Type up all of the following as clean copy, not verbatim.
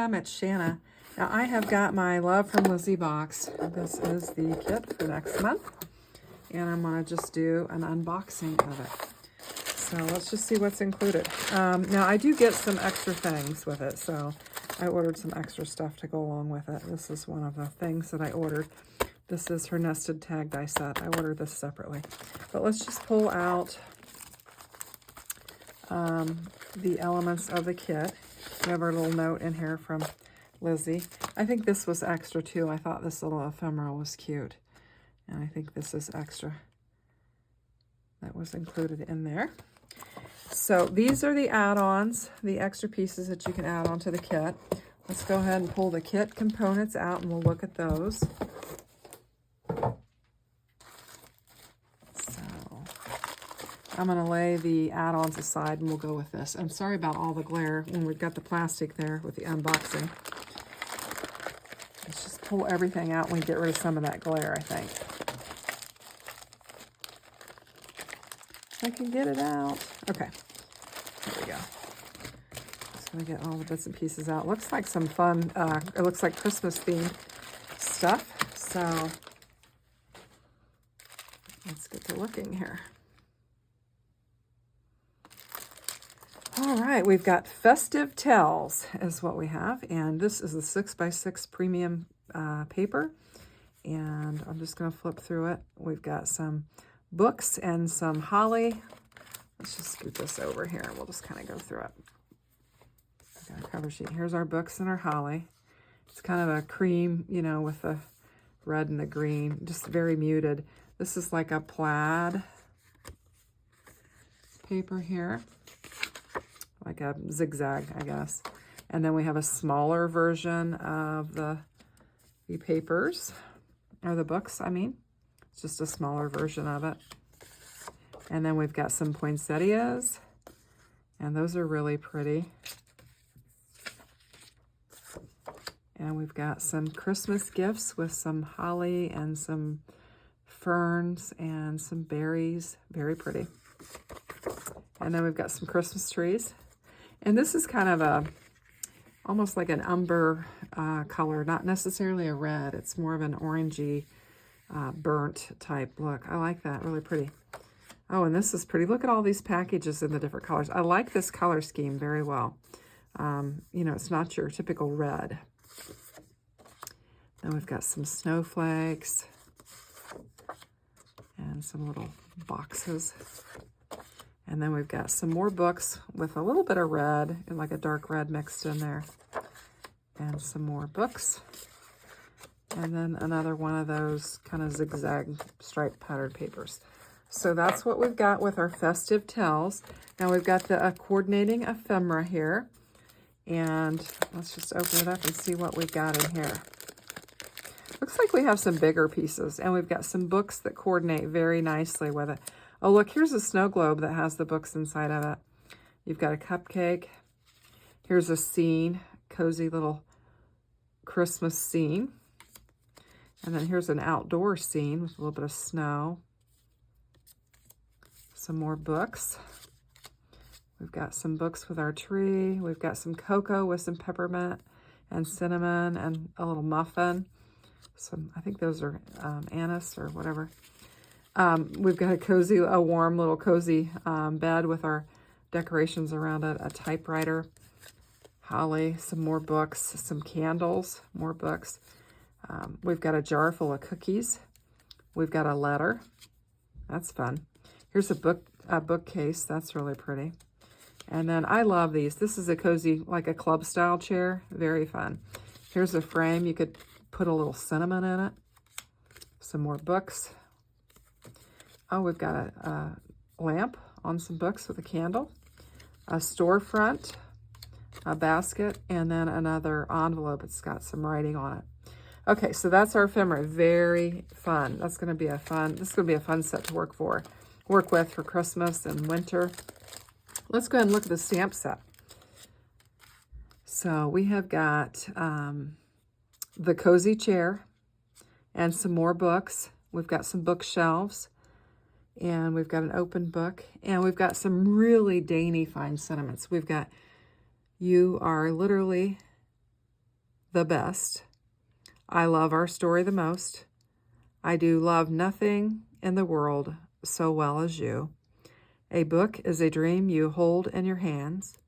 I'm at Shanna. Now I have got my Love From Lizi box. This is the kit for next month. And I'm gonna just do an unboxing of it. So let's just see what's included. Now I do get some extra things with it. So I ordered some extra stuff to go along with it. This is one of the things that I ordered. This is her nested tag die set. I ordered this separately. But let's just pull out the elements of the kit. We have our little note in here from Lizi. I think this was extra too. I thought this little ephemeral was cute. And I think this is extra. That was included in there. So these are the add-ons, the extra pieces that you can add onto the kit. Let's go ahead and pull the kit components out and we'll look at those. I'm going to lay the add-ons aside and we'll go with this. I'm sorry about all the glare when we've got the plastic there with the unboxing. Let's just pull everything out and we get rid of some of that glare, I think. I can get it out. Okay, there we go. Just going to get all the bits and pieces out. Looks like some fun, it looks like Christmas themed stuff. So let's get to looking here. All right, we've got Festive Tales is what we have, and this is a 6x6 premium paper, and I'm just going to flip through it. We've got some books and some holly. Let's just scoot this over here, and we'll just kind of go through it. We've got a cover sheet. Here's our books and our holly. It's kind of a cream, you know, with the red and the green, just very muted. This is like a plaid paper here. Like a zigzag, I guess. And then we have a smaller version of the papers, or the books, I mean. It's just a smaller version of it. And then we've got some poinsettias, and those are really pretty. And we've got some Christmas gifts with some holly and some ferns and some berries. Very pretty. And then we've got some Christmas trees. And this is kind of a, almost like an umber color, not necessarily a red. It's more of an orangey, burnt type look. I like that, really pretty. Oh, and this is pretty. Look at all these packages in the different colors. I like this color scheme very well. You know, it's not your typical red. Then we've got some snowflakes and some little boxes. And then we've got some more books with a little bit of red, and like a dark red mixed in there. And some more books. And then another one of those kind of zigzag striped patterned papers. So that's what we've got with our Festive Tales. Now we've got the coordinating ephemera here. And let's just open it up and see what we've got in here. Looks like we have some bigger pieces. And we've got some books that coordinate very nicely with it. Oh, look, here's a snow globe that has the books inside of it. You've got a cupcake. Here's a scene, cozy little Christmas scene. And then here's an outdoor scene with a little bit of snow. Some more books. We've got some books with our tree. We've got some cocoa with some peppermint and cinnamon and a little muffin. Some, I think those are anise or whatever. We've got a warm little cozy bed with our decorations around it, a typewriter, holly, some more books, some candles, more books. We've got a jar full of cookies. We've got a letter. That's fun. Here's a bookcase. That's really pretty. And then I love these. This is a cozy, like a club style chair. Very fun. Here's a frame. You could put a little cinnamon in it. Some more books. Oh, we've got a lamp on some books with a candle, a storefront, a basket, and then another envelope. It's got some writing on it. Okay, so that's our ephemera. Very fun. This is going to be a fun set to work with for Christmas and winter. Let's go ahead and look at the stamp set. So we have got the cozy chair and some more books. We've got some bookshelves. And we've got an open book, and we've got some really dainty fine sentiments. We've got, you are literally the best. I love our story the most. I do love nothing in the world so well as you. A book is a dream you hold in your hands.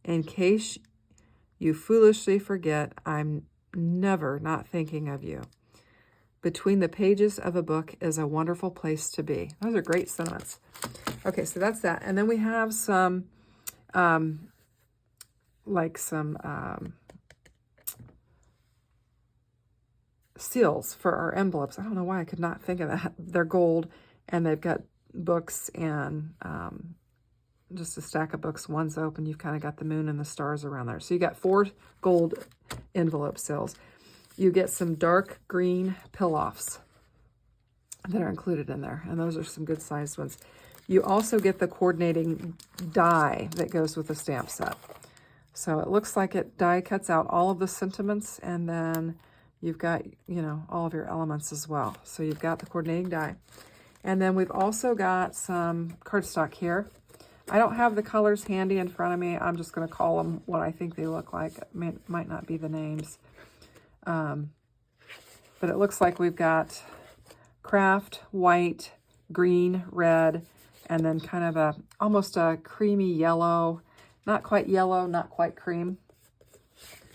In case you foolishly forget, I'm never not thinking of you. Between the pages of a book is a wonderful place to be. Those are great sentiments. Okay, so that's that. And then we have some, seals for our envelopes. I don't know why I could not think of that. They're gold, and they've got books and just a stack of books. One's open. You've kind of got the moon and the stars around there. So you got 4 gold envelope seals. You get some dark green pill-offs that are included in there, and those are some good sized ones. You also get the coordinating die that goes with the stamp set. So it looks like it die cuts out all of the sentiments, and then you've got, you know, all of your elements as well. So you've got the coordinating die. And then we've also got some cardstock here. I don't have the colors handy in front of me. I'm just going to call them what I think they look like. It might not be the names. But it looks like we've got craft, white, green, red, and then kind of almost a creamy yellow. Not quite yellow, not quite cream.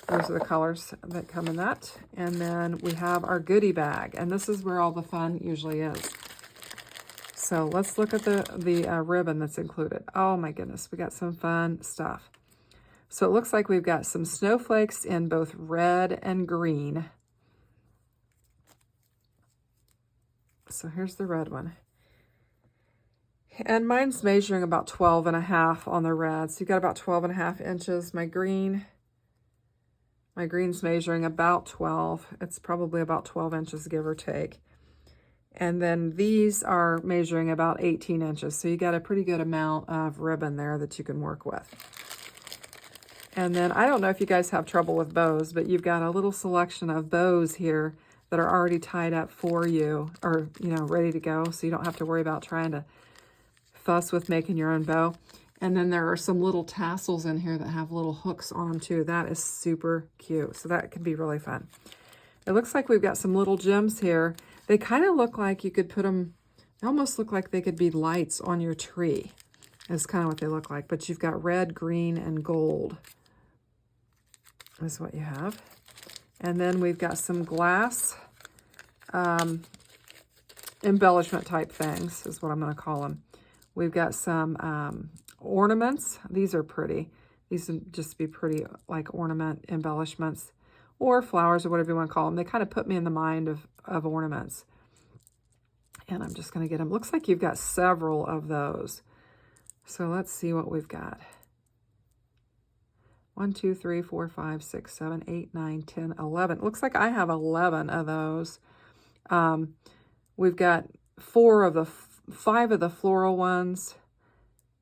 Those are the colors that come in that. And then we have our goodie bag, and this is where all the fun usually is. So let's look at the ribbon that's included. Oh my goodness, we got some fun stuff. So it looks like we've got some snowflakes in both red and green. So here's the red one. And mine's measuring about 12.5 on the red. So you got about 12.5 inches. My green's measuring about 12. It's probably about 12 inches, give or take. And then these are measuring about 18 inches. So you got a pretty good amount of ribbon there that you can work with. And then I don't know if you guys have trouble with bows, but you've got a little selection of bows here that are already tied up for you, or, you know, ready to go. So you don't have to worry about trying to fuss with making your own bow. And then there are some little tassels in here that have little hooks on them too. That is super cute. So that could be really fun. It looks like we've got some little gems here. They kind of look like you could put them, they almost look like they could be lights on your tree. That's kind of what they look like. But you've got red, green, and gold is what you have. And then we've got some glass embellishment type things is what I'm going to call them. We've got some ornaments. These are pretty. These would just be pretty like ornament embellishments or flowers or whatever you want to call them. They kind of put me in the mind of ornaments. And I'm just going to get them. Looks like you've got several of those. So let's see what we've got. 1, 2, 3, 4, 5, 6, 7, 8, 9, 10, 11. It looks like I have 11 of those. We've got 5 of the floral ones.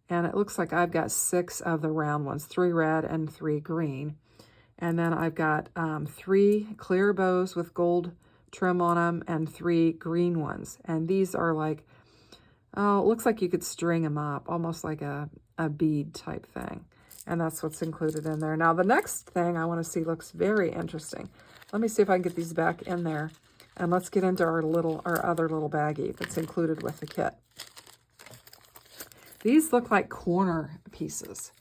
And it looks like I've got 6 of the round ones, 3 red and 3 green. And then I've got 3 clear bows with gold trim on them and 3 green ones. And these are like, oh, it looks like you could string them up, almost like a bead type thing. And that's what's included in there. Now, the next thing I want to see looks very interesting. Let me see if I can get these back in there. And let's get into our other little baggie that's included with the kit. These look like corner pieces.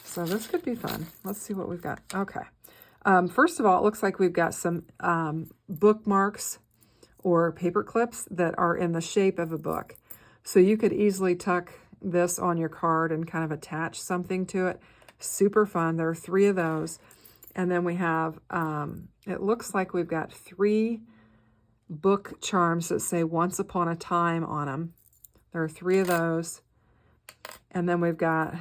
So this could be fun. Let's see what we've got. Okay. First of all, it looks like we've got some bookmarks or paper clips that are in the shape of a book. So you could easily tuck this on your card and kind of attach something to it. Super fun. There are 3 of those. And then we have, it looks like we've got 3 book charms that say Once Upon a Time on them. There are 3 of those. And then we've got,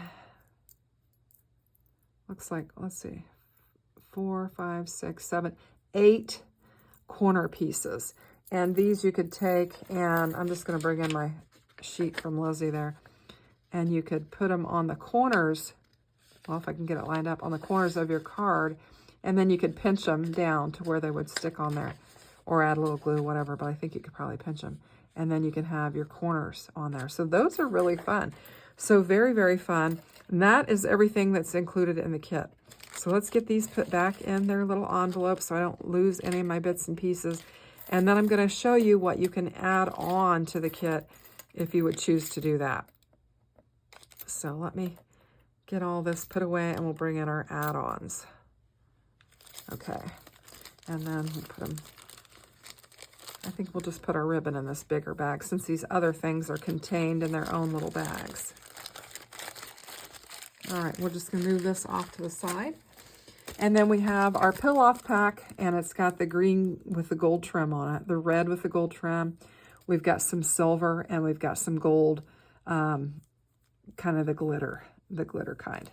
looks like, let's see, 4, 5, 6, 7, 8 corner pieces. And these you could take, and I'm just going to bring in my sheet from Lizi there. And you could put them on the corners, well, if I can get it lined up, on the corners of your card. And then you could pinch them down to where they would stick on there. Or add a little glue, whatever, but I think you could probably pinch them. And then you can have your corners on there. So those are really fun. So very, very fun. And that is everything that's included in the kit. So let's get these put back in their little envelopes so I don't lose any of my bits and pieces. And then I'm going to show you what you can add on to the kit if you would choose to do that. So let me get all this put away and we'll bring in our add-ons. Okay, and then we'll put them, I think we'll just put our ribbon in this bigger bag since these other things are contained in their own little bags. All right, we're just gonna move this off to the side. And then we have our pill-off pack, and it's got the green with the gold trim on it, the red with the gold trim. We've got some silver, and we've got some gold, kind of the glitter kind.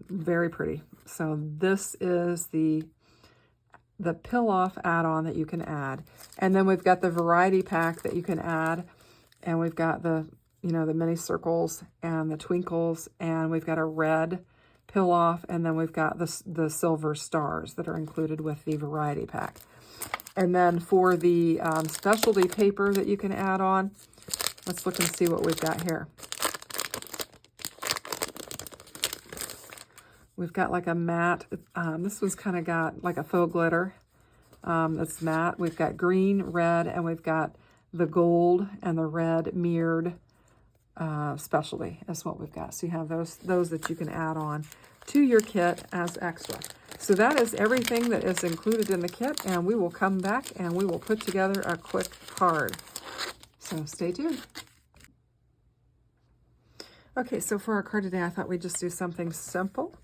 Very pretty. So this is the pill-off add-on that you can add. And then we've got the variety pack that you can add, and we've got the the mini circles and the twinkles, and we've got a red pill off, and then we've got the silver stars that are included with the variety pack. And then for the specialty paper that you can add on, let's look and see what we've got here. We've got like a matte, this one's kind of got like a faux glitter. It's matte. We've got green, red, and we've got the gold and the red mirrored specialty is what we've got. So you have those that you can add on to your kit as extra. So that is everything that is included in the kit, and we will come back and we will put together a quick card. So stay tuned. Okay, so for our card today, I thought we'd just do something simple,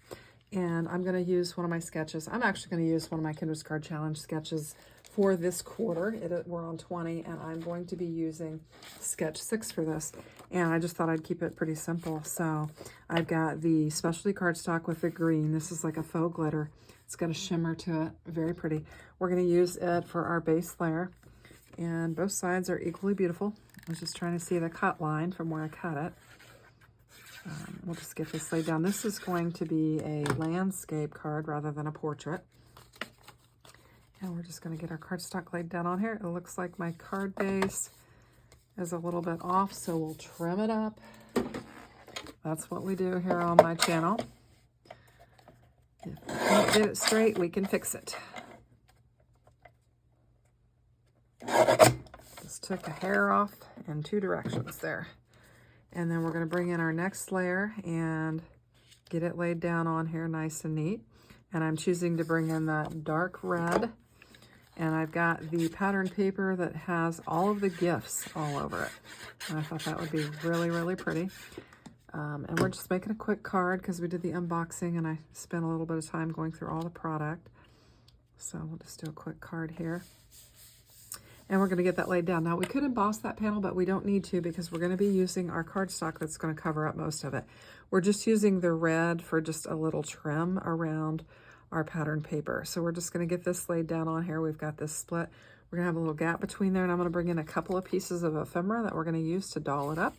and I'm going to use one of my sketches. I'm actually going to use one of my Kendra's Card Challenge sketches for this quarter. We're on 20, and I'm going to be using sketch 6 for this. And I just thought I'd keep it pretty simple. So I've got the specialty cardstock with the green. This is like a faux glitter. It's got a shimmer to it. Very pretty. We're going to use it for our base layer. And both sides are equally beautiful. I was just trying to see the cut line from where I cut it. We'll just get this laid down. This is going to be a landscape card rather than a portrait. And we're just going to get our cardstock laid down on here. It looks like my card base is a little bit off, so we'll trim it up. That's what we do here on my channel. If we can't get it straight, we can fix it. Just took a hair off in 2 directions there. And then we're going to bring in our next layer and get it laid down on here nice and neat. And I'm choosing to bring in that dark red. And I've got the pattern paper that has all of the gifts all over it. And I thought that would be really, really pretty. And we're just making a quick card because we did the unboxing and I spent a little bit of time going through all the product. So we'll just do a quick card here. And we're going to get that laid down. Now, we could emboss that panel, but we don't need to because we're going to be using our cardstock that's going to cover up most of it. We're just using the red for just a little trim around our pattern paper. So we're just going to get this laid down on here. We've got this split. We're going to have a little gap between there, and I'm going to bring in a couple of pieces of ephemera that we're going to use to doll it up.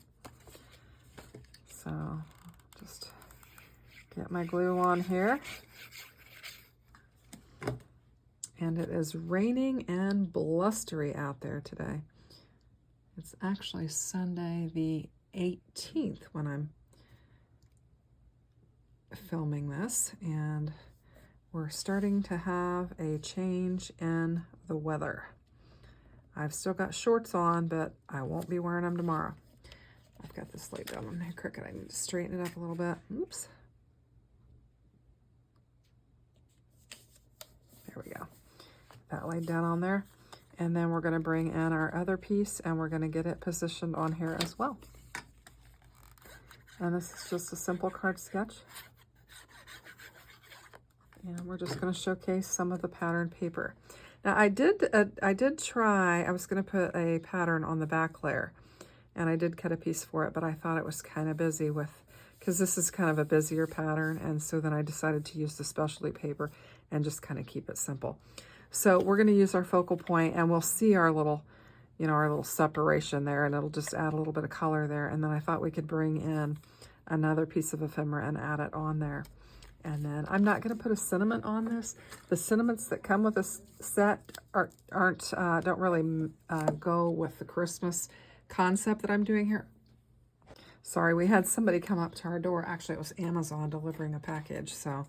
So just get my glue on here. And it is raining and blustery out there today. It's actually Sunday the 18th when I'm filming this, and we're starting to have a change in the weather. I've still got shorts on, but I won't be wearing them tomorrow. I've got this laid down on my crooked. I need to straighten it up a little bit. Oops. There we go. That laid down on there. And then we're going to bring in our other piece and we're going to get it positioned on here as well. And this is just a simple card sketch. And we're just going to showcase some of the pattern paper. Now I did try, I was going to put a pattern on the back layer. And I did cut a piece for it, but I thought it was kind of busy because this is kind of a busier pattern. And so then I decided to use the specialty paper and just kind of keep it simple. So we're going to use our focal point and we'll see our little, our little separation there, and it'll just add a little bit of color there. And then I thought we could bring in another piece of ephemera and add it on there. And then I'm not going to put a sentiment on this. The sentiments that come with this set don't really go with the Christmas concept that I'm doing here. Sorry, we had somebody come up to our door. Actually, it was Amazon delivering a package, so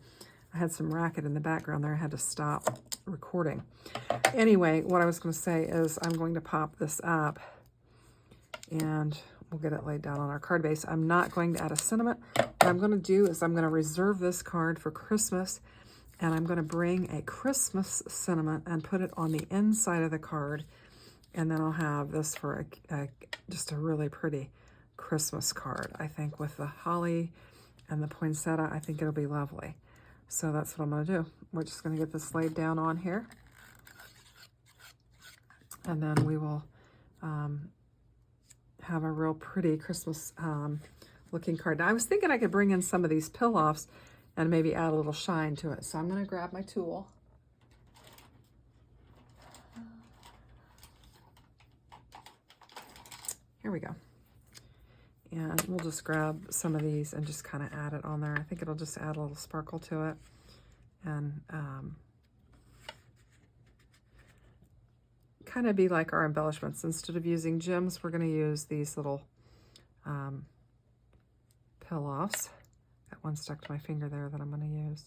I had some racket in the background there. I had to stop recording. Anyway, what I was going to say is I'm going to pop this up and we'll get it laid down on our card base. I'm not going to add a sentiment. What I'm going to do is I'm going to reserve this card for Christmas, and I'm going to bring a Christmas sentiment and put it on the inside of the card, and then I'll have this for just a really pretty Christmas card. I think with the holly and the poinsettia, I think it'll be lovely. So that's what I'm going to do. We're just going to get this laid down on here, and then we will have a real pretty Christmas looking card. Now, I was thinking I could bring in some of these pill-offs and maybe add a little shine to it. So I'm going to grab my tool. Here we go. And we'll just grab some of these and just kind of add it on there. I think it'll just add a little sparkle to it. And kind of be like our embellishments. Instead of using gems, we're going to use these little pill-offs. Got one stuck to my finger there that I'm going to use.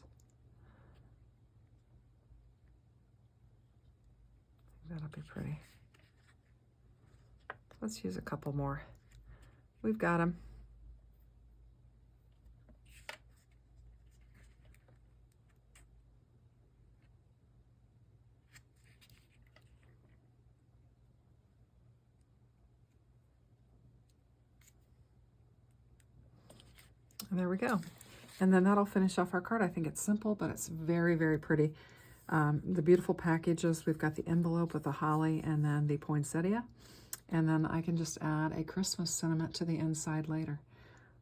That'll be pretty. Let's use a couple more. We've got them. And there we go. And then that'll finish off our card. I think it's simple, but it's very, very pretty. The beautiful packages, we've got the envelope with the holly and then the poinsettia. And then I can just add a Christmas sentiment to the inside later.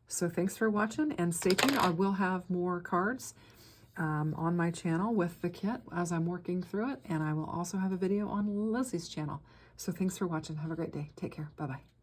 So thanks for watching, and stay tuned. I will have more cards on my channel with the kit as I'm working through it. And I will also have a video on Lizzie's channel. So thanks for watching. Have a great day. Take care. Bye-bye.